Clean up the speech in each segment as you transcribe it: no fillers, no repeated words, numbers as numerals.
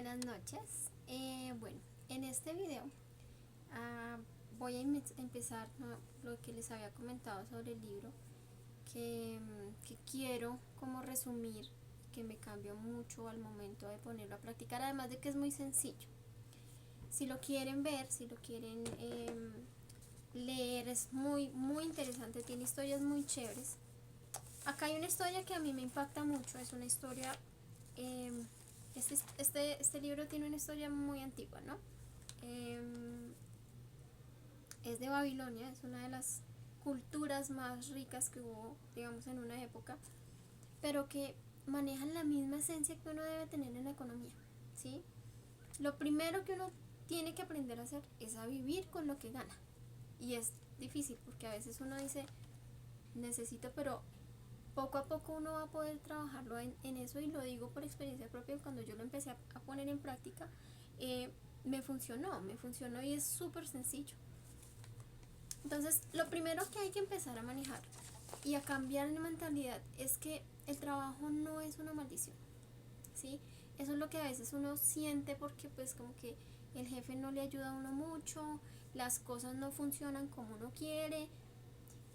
Buenas noches. Bueno, en este video ah, voy a empezar, ¿no?, lo que les había comentado sobre el libro que quiero como resumir, que me cambió mucho al momento de ponerlo a practicar, además de que es muy sencillo. Si lo quieren ver, si lo quieren leer, es muy interesante, tiene historias muy chéveres. Acá hay una historia que a mí me impacta mucho, es una historia... este libro tiene una historia muy antigua, ¿no? Es de Babilonia, es una de las culturas más ricas que hubo, digamos, en una época, pero que manejan la misma esencia que uno debe tener en la economía, ¿sí? Lo primero que uno tiene que aprender a hacer es a vivir con lo que gana. Y es difícil porque a veces uno dice, necesito, pero poco a poco uno va a poder trabajarlo en eso, y lo digo por experiencia propia. Cuando yo lo empecé a poner en práctica, me funcionó y es súper sencillo. Entonces, lo primero que hay que empezar a manejar y a cambiar en mentalidad es que el trabajo no es una maldición, ¿sí? Eso es lo que a veces uno siente porque pues como que el jefe no le ayuda a uno mucho, las cosas no funcionan como uno quiere.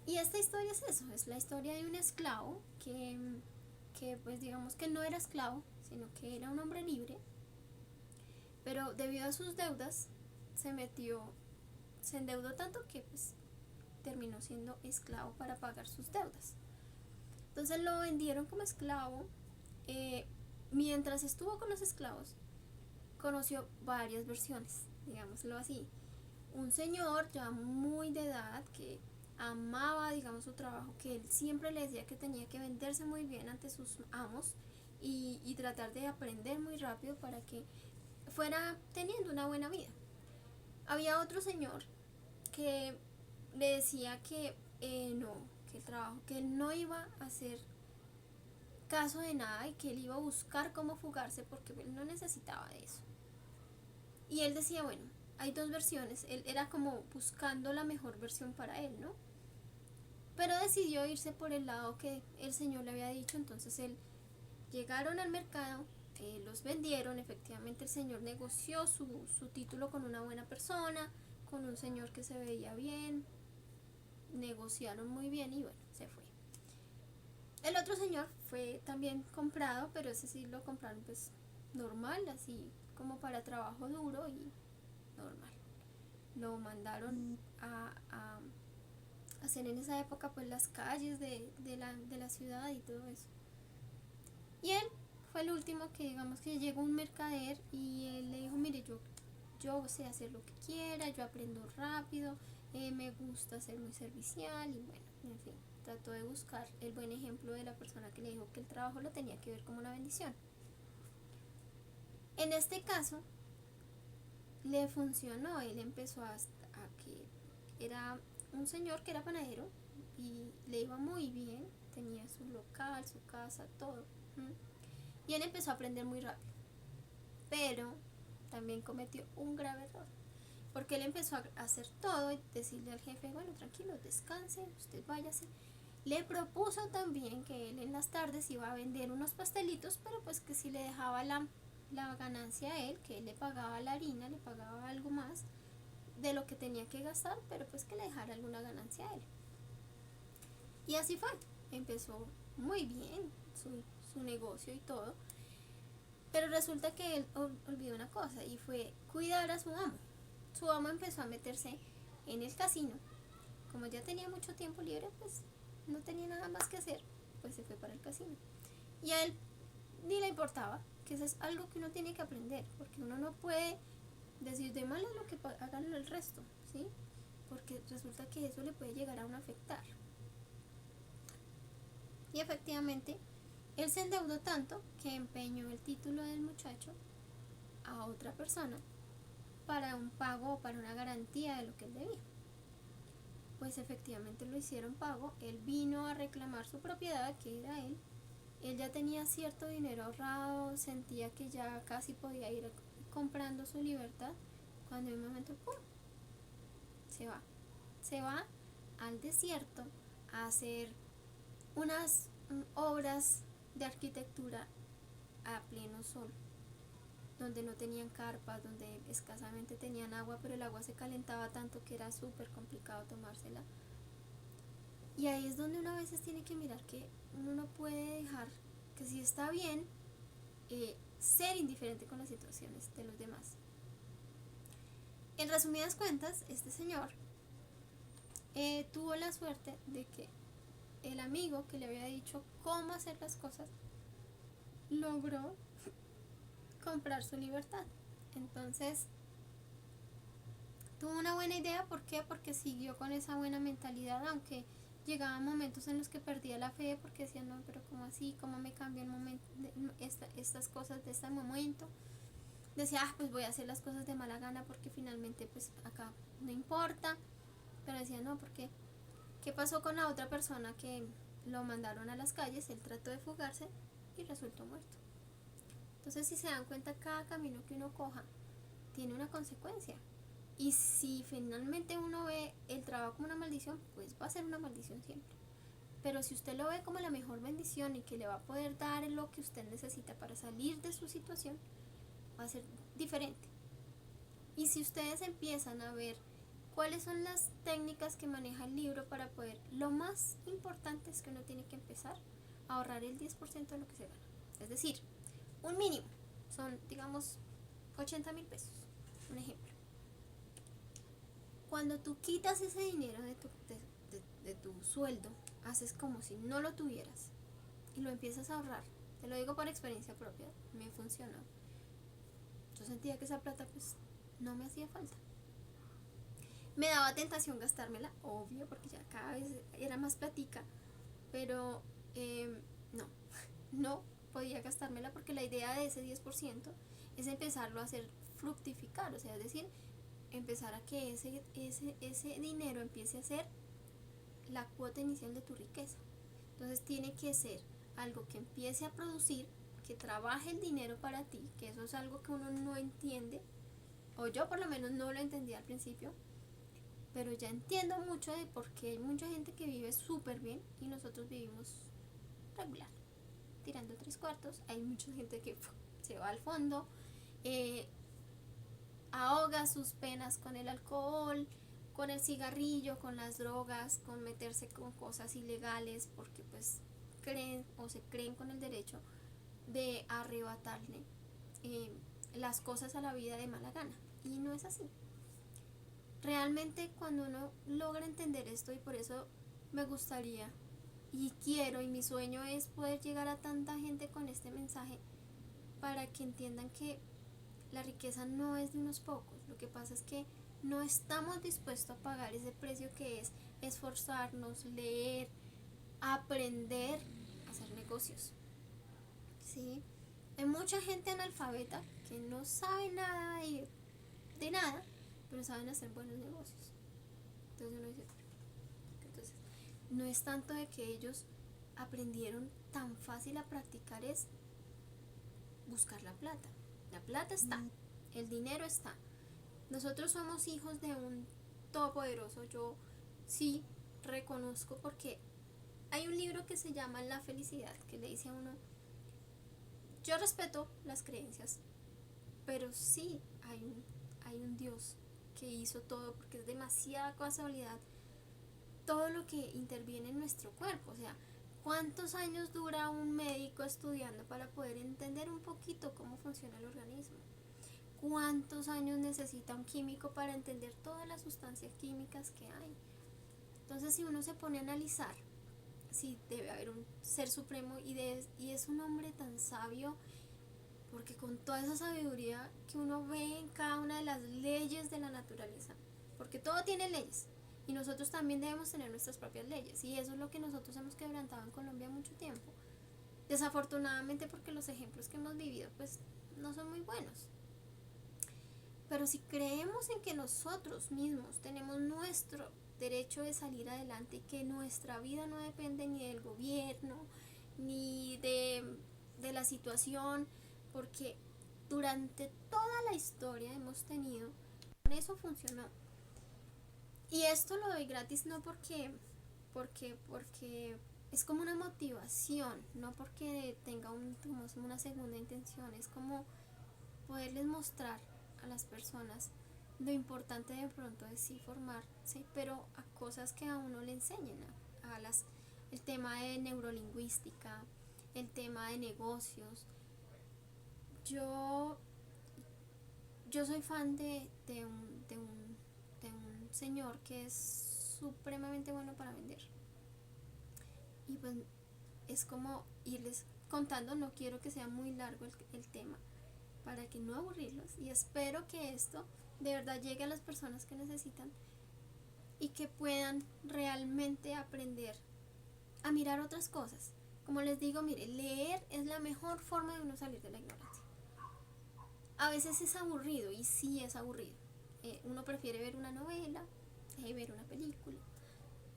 Y esta historia es eso, es la historia de un esclavo que pues digamos que no era esclavo, sino que era un hombre libre, pero debido a sus deudas se endeudó tanto que pues terminó siendo esclavo para pagar sus deudas. Entonces lo vendieron como esclavo. Mientras estuvo con los esclavos, conoció varias versiones, digámoslo así. Un señor ya muy de edad que amaba, digamos, su trabajo, que él siempre le decía que tenía que venderse muy bien ante sus amos y tratar de aprender muy rápido para que fuera teniendo una buena vida. Había otro señor que le decía que no, que el trabajo, que él no iba a hacer caso de nada y que él iba a buscar cómo fugarse porque él no necesitaba de eso. Y él decía, bueno, hay dos versiones, él era como buscando la mejor versión para él, ¿no? Pero decidió irse por el lado que el señor le había dicho. Entonces llegaron al mercado, los vendieron, efectivamente el señor negoció su título con una buena persona, con un señor que se veía bien, negociaron muy bien y bueno, se fue. El otro señor fue también comprado, pero ese sí lo compraron pues normal, así como para trabajo duro y normal. Lo mandaron a hacer en esa época pues las calles de la ciudad y todo eso. Y él fue el último que, digamos, que llegó un mercader y él le dijo, mire, yo sé hacer lo que quiera, yo aprendo rápido, me gusta ser muy servicial y bueno, en fin, trató de buscar el buen ejemplo de la persona que le dijo que el trabajo lo tenía que ver como una bendición. En este caso le funcionó, él empezó a que era un señor que era panadero y le iba muy bien, tenía su local, su casa, todo. Y él empezó a aprender muy rápido, pero también cometió un grave error, porque él empezó a hacer todo y decirle al jefe, bueno, tranquilo, descanse, usted váyase. Le propuso también que él en las tardes iba a vender unos pastelitos, pero pues que si le dejaba la ganancia a él, que él le pagaba la harina, le pagaba algo más de lo que tenía que gastar, pero pues que le dejara alguna ganancia a él. Y así fue, empezó muy bien su negocio y todo, pero resulta que él olvidó una cosa, y fue cuidar a su amo. Su amo empezó a meterse en el casino. Como ya tenía mucho tiempo libre, pues no tenía nada más que hacer, pues se fue para el casino. Y a él ni le importaba, que eso es algo que uno tiene que aprender, porque uno no puede decir de mal lo que hagan el resto, ¿sí? Porque resulta que eso le puede llegar a uno a afectar. Y efectivamente, él se endeudó tanto que empeñó el título del muchacho a otra persona para un pago o para una garantía de lo que él debía. Pues efectivamente lo hicieron pago, él vino a reclamar su propiedad, que era él ya tenía cierto dinero ahorrado, sentía que ya casi podía ir comprando su libertad, cuando en un momento ¡pum!, se va al desierto a hacer unas obras de arquitectura a pleno sol. donde no tenían carpas, donde escasamente tenían agua, pero el agua se calentaba tanto que era súper complicado tomársela. Y ahí es donde uno a veces tiene que mirar que uno no puede dejar que si está bien, ser indiferente con las situaciones de los demás. En resumidas cuentas, este señor tuvo la suerte de que el amigo que le había dicho cómo hacer las cosas logró comprar su libertad. Entonces tuvo una buena idea. ¿Por qué? Porque siguió con esa buena mentalidad, aunque llegaban momentos en los que perdía la fe porque decía, no, pero ¿cómo así? ¿Cómo me cambio el momento, estas cosas de este momento? Decía, pues voy a hacer las cosas de mala gana porque finalmente pues acá no importa. Pero decía, no, porque ¿qué pasó con la otra persona que lo mandaron a las calles? Él trató de fugarse y resultó muerto. Entonces, si se dan cuenta, cada camino que uno coja tiene una consecuencia. Y si finalmente uno ve el trabajo como una maldición, pues va a ser una maldición siempre. Pero si usted lo ve como la mejor bendición y que le va a poder dar lo que usted necesita para salir de su situación, va a ser diferente. Y si ustedes empiezan a ver cuáles son las técnicas que maneja el libro para poder, lo más importante es que uno tiene que empezar a ahorrar el 10% de lo que se gana. Es decir, un mínimo, son digamos 80,000 pesos, un ejemplo. Cuando tú quitas ese dinero de tu sueldo, haces como si no lo tuvieras y lo empiezas a ahorrar. Te lo digo por experiencia propia, me funcionó. Yo sentía que esa plata pues no me hacía falta. Me daba tentación gastármela, obvio, porque ya cada vez era más platica, pero no, no podía gastármela porque la idea de ese 10% es empezarlo a hacer fructificar, o sea, es decir, empezar a que ese dinero empiece a ser la cuota inicial de tu riqueza. Entonces tiene que ser algo que empiece a producir, que trabaje el dinero para ti, que eso es algo que uno no entiende, o yo por lo menos no lo entendía al principio, pero ya entiendo mucho de por qué hay mucha gente que vive súper bien y nosotros vivimos regular, tirando 3/4. Hay mucha gente que se va al fondo, ahoga sus penas con el alcohol, con el cigarrillo, con las drogas, con meterse con cosas ilegales, porque pues creen o se creen con el derecho de arrebatarle las cosas a la vida de mala gana. Y no es así. Realmente cuando uno logra entender esto, y por eso me gustaría y quiero y mi sueño es poder llegar a tanta gente con este mensaje para que entiendan que la riqueza no es de unos pocos. Lo que pasa es que no estamos dispuestos a pagar ese precio que es esforzarnos, leer, aprender a hacer negocios. ¿Sí? Hay mucha gente analfabeta que no sabe nada de nada, pero saben hacer buenos negocios. Entonces uno dice, entonces no es tanto de que ellos aprendieron tan fácil a practicar, es buscar la plata. La plata está, el dinero está. Nosotros somos hijos de un todopoderoso. Yo sí reconozco, porque hay un libro que se llama La felicidad, que le dice a uno, yo respeto las creencias, pero sí hay un Dios que hizo todo, porque es demasiada casualidad todo lo que interviene en nuestro cuerpo. O sea, ¿cuántos años dura un médico estudiando para poder entender un poquito cómo funciona el organismo? ¿Cuántos años necesita un químico para entender todas las sustancias químicas que hay? Entonces, si uno se pone a analizar, sí debe haber un ser supremo y es un hombre tan sabio, porque con toda esa sabiduría que uno ve en cada una de las leyes de la naturaleza, porque todo tiene leyes y nosotros también debemos tener nuestras propias leyes, y eso es lo que nosotros hemos quebrantado en Colombia mucho tiempo, desafortunadamente, porque los ejemplos que hemos vivido pues no son muy buenos. Pero si creemos en que nosotros mismos tenemos nuestro derecho de salir adelante y que nuestra vida no depende ni del gobierno ni de la situación, porque durante toda la historia hemos tenido, eso funcionó. Y esto lo doy gratis, no porque es como una motivación, no porque tenga una segunda intención, es como poderles mostrar a las personas lo importante de pronto es sí formarse, pero a cosas que a uno le enseñen, el tema de neurolingüística, el tema de negocios. Yo, yo soy fan de un señor que es supremamente bueno para vender. Y pues es como irles contando, no quiero que sea muy largo el tema para que no aburrirlos, y espero que esto de verdad llegue a las personas que necesitan y que puedan realmente aprender a mirar otras cosas. Como les digo, mire, leer es la mejor forma de uno salir de la ignorancia. A veces es aburrido, y sí es aburrido. Uno prefiere ver una novela, ver una película,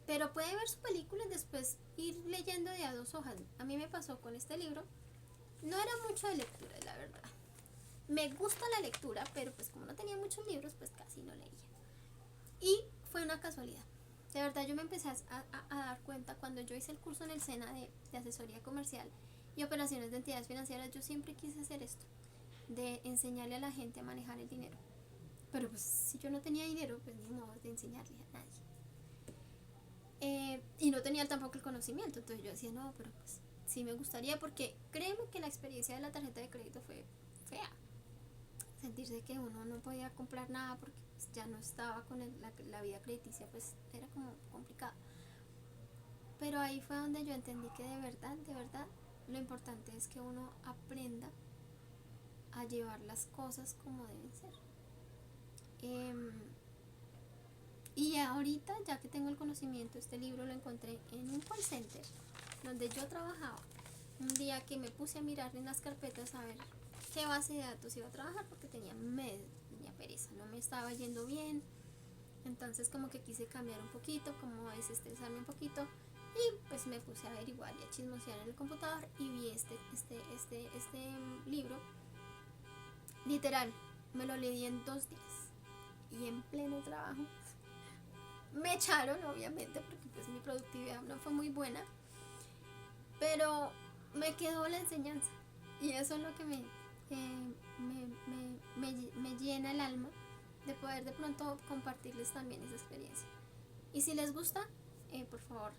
pero puede ver su película y después ir leyendo de a dos hojas. A mí me pasó con este libro. No era mucho de lectura, la verdad. Me gusta la lectura, pero pues como no tenía muchos libros, pues casi no leía. Y fue una casualidad. De verdad yo me empecé a dar cuenta cuando yo hice el curso en el SENA de asesoría comercial y operaciones de entidades financieras. Yo siempre quise hacer esto, de enseñarle a la gente a manejar el dinero. Pero pues si yo no tenía dinero, pues ni modo de enseñarle a nadie. Y no tenía tampoco el conocimiento, entonces yo decía, no, pero pues sí me gustaría, porque créeme que la experiencia de la tarjeta de crédito fue fea. Sentirse que uno no podía comprar nada porque pues, ya no estaba con la vida crediticia, pues era como complicado. Pero ahí fue donde yo entendí que de verdad, lo importante es que uno aprenda a llevar las cosas como deben ser. Y ahorita, ya que tengo el conocimiento, este libro lo encontré en un call center donde yo trabajaba. Un día que me puse a mirar en las carpetas a ver qué base de datos iba a trabajar, porque tenía pereza, no me estaba yendo bien. Entonces como que quise cambiar un poquito, como desestresarme un poquito, y pues me puse a averiguar y a chismosear en el computador y vi este libro. Literal, me lo leí en 2 días y en pleno trabajo. Me echaron, obviamente, porque pues mi productividad no fue muy buena, pero me quedó la enseñanza, y eso es lo que me llena el alma, de poder de pronto compartirles también esa experiencia. Y si les gusta, por favor,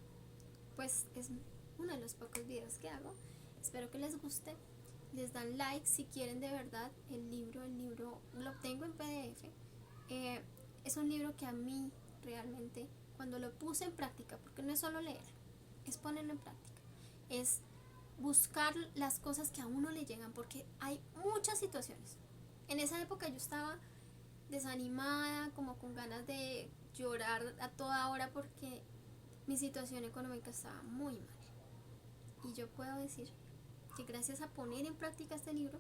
pues es uno de los pocos videos que hago. Espero que les guste. Les dan like si quieren de verdad el libro lo tengo en PDF. Es un libro que a mí realmente, cuando lo puse en práctica, porque no es solo leer, es ponerlo en práctica, es buscar las cosas que a uno le llegan, porque hay muchas situaciones. En esa época yo estaba desanimada, como con ganas de llorar a toda hora, porque mi situación económica estaba muy mal. Y yo puedo decir que gracias a poner en práctica este libro,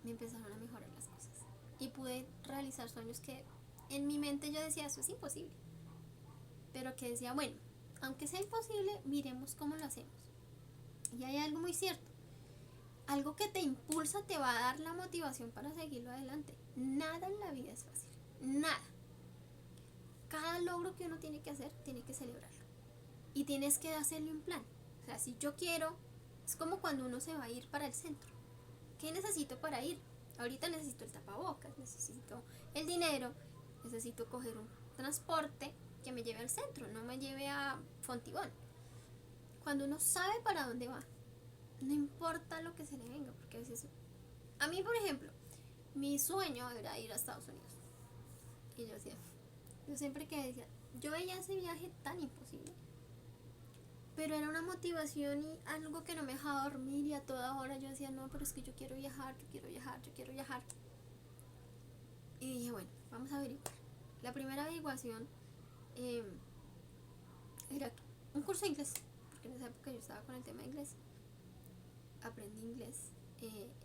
me empezaron a mejorar las cosas. Y pude realizar sueños que en mi mente yo decía, eso es imposible. Pero que decía, bueno, aunque sea imposible, miremos cómo lo hacemos. Y hay algo muy cierto. Algo que te impulsa te va a dar la motivación para seguirlo adelante. Nada en la vida es fácil. Nada. Cada logro que uno tiene que hacer, tiene que celebrarlo. Y tienes que hacerle un plan. O sea, si yo quiero, es como cuando uno se va a ir para el centro. ¿Qué necesito para ir? Ahorita necesito el tapabocas, necesito el dinero, necesito coger un transporte que me lleve al centro, no me lleve a Fontibón. Cuando uno sabe para dónde va, no importa lo que se le venga, porque a veces, a mí por ejemplo, mi sueño era ir a Estados Unidos. Y yo siempre que decía, yo veía ese viaje tan imposible, pero era una motivación y algo que no me dejaba dormir, y a toda hora yo decía, no, pero es que yo quiero viajar. Y dije, bueno, vamos a averiguar. La primera averiguación era un curso de inglés, porque en esa época yo estaba con el tema de inglés. Aprendí inglés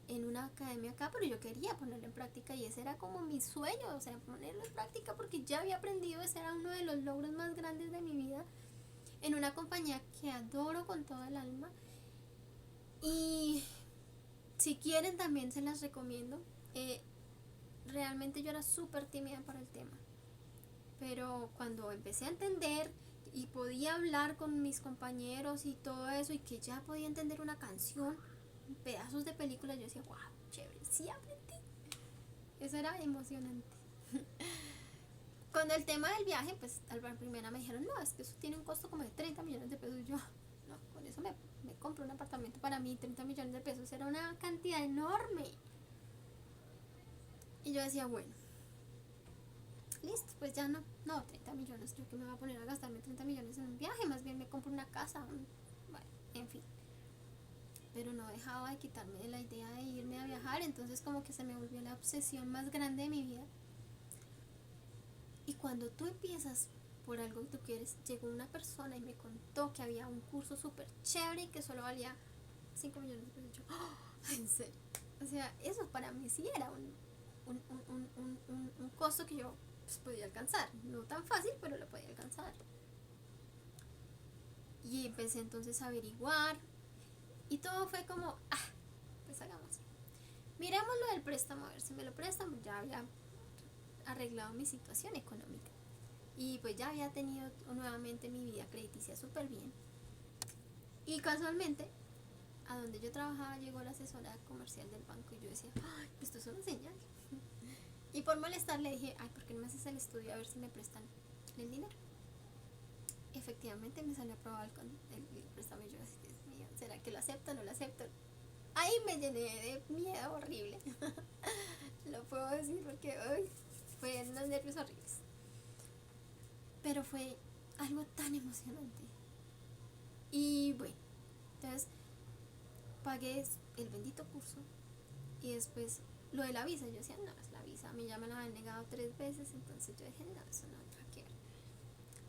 en una academia acá, pero yo quería ponerlo en práctica, y ese era como mi sueño, o sea, ponerlo en práctica, porque ya había aprendido. Ese era uno de los logros más grandes de mi vida, en una compañía que adoro con todo el alma. Y si quieren también se las recomiendo. Realmente yo era súper tímida para el tema, pero cuando empecé a entender y podía hablar con mis compañeros y todo eso, y que ya podía entender una canción, pedazos de películas, yo decía, wow, chévere, sí aprendí. Eso era emocionante. Con el tema del viaje, pues a la primera me dijeron, no, es que eso tiene un costo como de 30 millones de pesos. Y yo, no, con eso me compro un apartamento para mí, 30 millones de pesos era una cantidad enorme. Y yo decía, bueno, listo, pues ya no, 30 millones, yo que me voy a poner a gastarme 30 millones en un viaje, más bien me compro una casa, bueno, en fin. Pero no dejaba de quitarme de la idea de irme a viajar, entonces como que se me volvió la obsesión más grande de mi vida. Y cuando tú empiezas por algo que tú quieres, llegó una persona y me contó que había un curso súper chévere y que solo valía 5 millones de pesos. Yo, oh, en serio. O sea, eso para mí sí era un costo que yo pues, podía alcanzar. No tan fácil, pero lo podía alcanzar. Y empecé entonces a averiguar. Y todo fue como, pues hagamos. Miremos lo del préstamo, a ver si me lo prestan. Ya había arreglado mi situación económica. Y pues ya había tenido nuevamente mi vida crediticia súper bien. Y casualmente, a donde yo trabajaba llegó la asesora comercial del banco y yo decía, ay, esto es una señal. Y por molestar le dije, ay, ¿por qué no me haces el estudio a ver si me prestan el dinero? Efectivamente me salió aprobado el préstamo y yo así, Dios mío, ¿será que lo acepto o no lo acepto? Ahí me llené de miedo horrible. Lo puedo decir porque fue unos nervios horribles. Pero fue algo tan emocionante. Y bueno, entonces pagué el bendito curso y después lo de la visa. Yo decía, no, es la visa. A mí ya me la habían negado 3 veces, entonces yo dije, no, eso no va a quedar.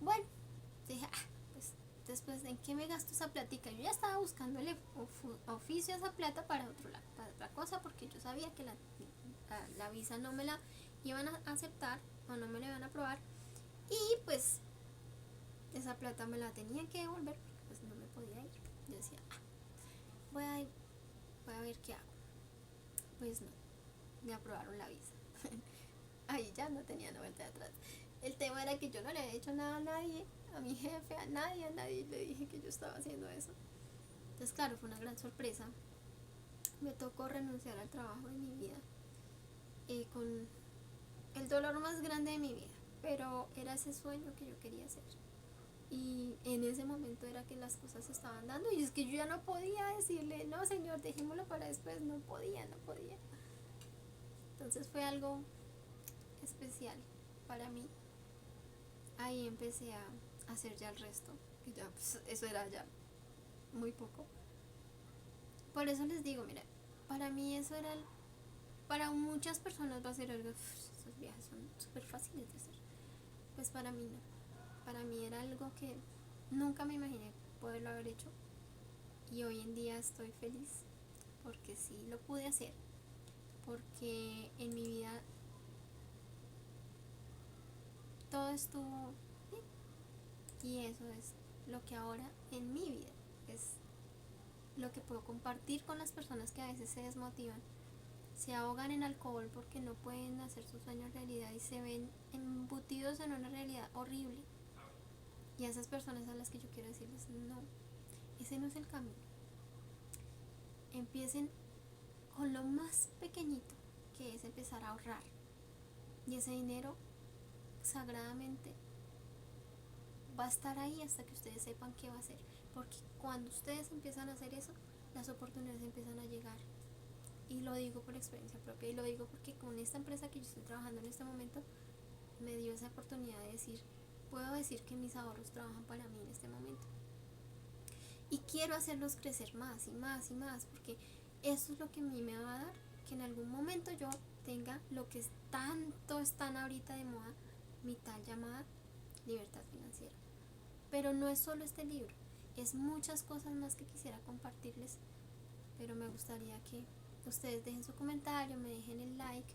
Bueno, dije, pues después, ¿en qué me gasto esa platica? Yo ya estaba buscándole oficio a esa plata para otra cosa, porque yo sabía que la visa no me la iban a aceptar o no me la iban a aprobar. Y pues esa plata me la tenía que devolver porque pues no me podía ir. Yo decía, voy a ver qué hago. Pues no, me aprobaron la visa. Ahí ya no tenía vuelta de atrás. El tema era que yo no le había hecho nada a nadie, a mi jefe, a nadie le dije que yo estaba haciendo eso. Entonces claro, fue una gran sorpresa. Me tocó renunciar al trabajo de mi vida, con el dolor más grande de mi vida, pero era ese sueño que yo quería hacer. Y en ese momento era que las cosas se estaban dando y es que yo ya no podía decirle, no señor, dejémoslo para después, no podía. Entonces fue algo especial para mí. Ahí empecé a hacer ya el resto, que ya pues, eso era ya muy poco. Por eso les digo, mira, para mí eso era, para muchas personas va a ser algo, esos viajes son súper fáciles de hacer. Pues para mí no, para mí era algo que nunca me imaginé poderlo haber hecho y hoy en día estoy feliz porque sí lo pude hacer, porque en mi vida todo estuvo bien y eso es lo que ahora en mi vida es lo que puedo compartir con las personas que a veces se desmotivan, se ahogan en alcohol porque no pueden hacer sus sueños realidad y se ven embutidos en una realidad horrible. Y a esas personas a las que yo quiero decirles, no, ese no es el camino. Empiecen con lo más pequeñito, que es empezar a ahorrar. Y ese dinero sagradamente va a estar ahí hasta que ustedes sepan qué va a hacer. Porque cuando ustedes empiezan a hacer eso, las oportunidades empiezan a llegar. Y lo digo por experiencia propia y lo digo porque con esta empresa que yo estoy trabajando en este momento me dio esa oportunidad de decir, puedo decir que mis ahorros trabajan para mí en este momento. Y quiero hacerlos crecer más y más y más, porque eso es lo que a mí me va a dar, que en algún momento yo tenga lo que tanto están ahorita de moda, mi tal llamada libertad financiera. Pero no es solo este libro, es muchas cosas más que quisiera compartirles, pero me gustaría que ustedes dejen su comentario, me dejen el like,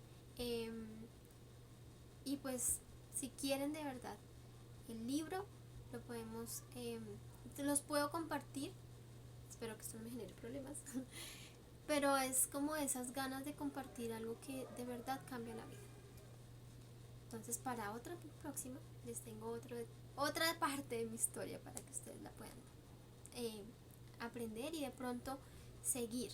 y pues si quieren de verdad el libro, lo podemos, los puedo compartir, espero que esto no me genere problemas, pero es como esas ganas de compartir algo que de verdad cambia la vida. Entonces para otra próxima les tengo otra parte de mi historia para que ustedes la puedan aprender y de pronto seguir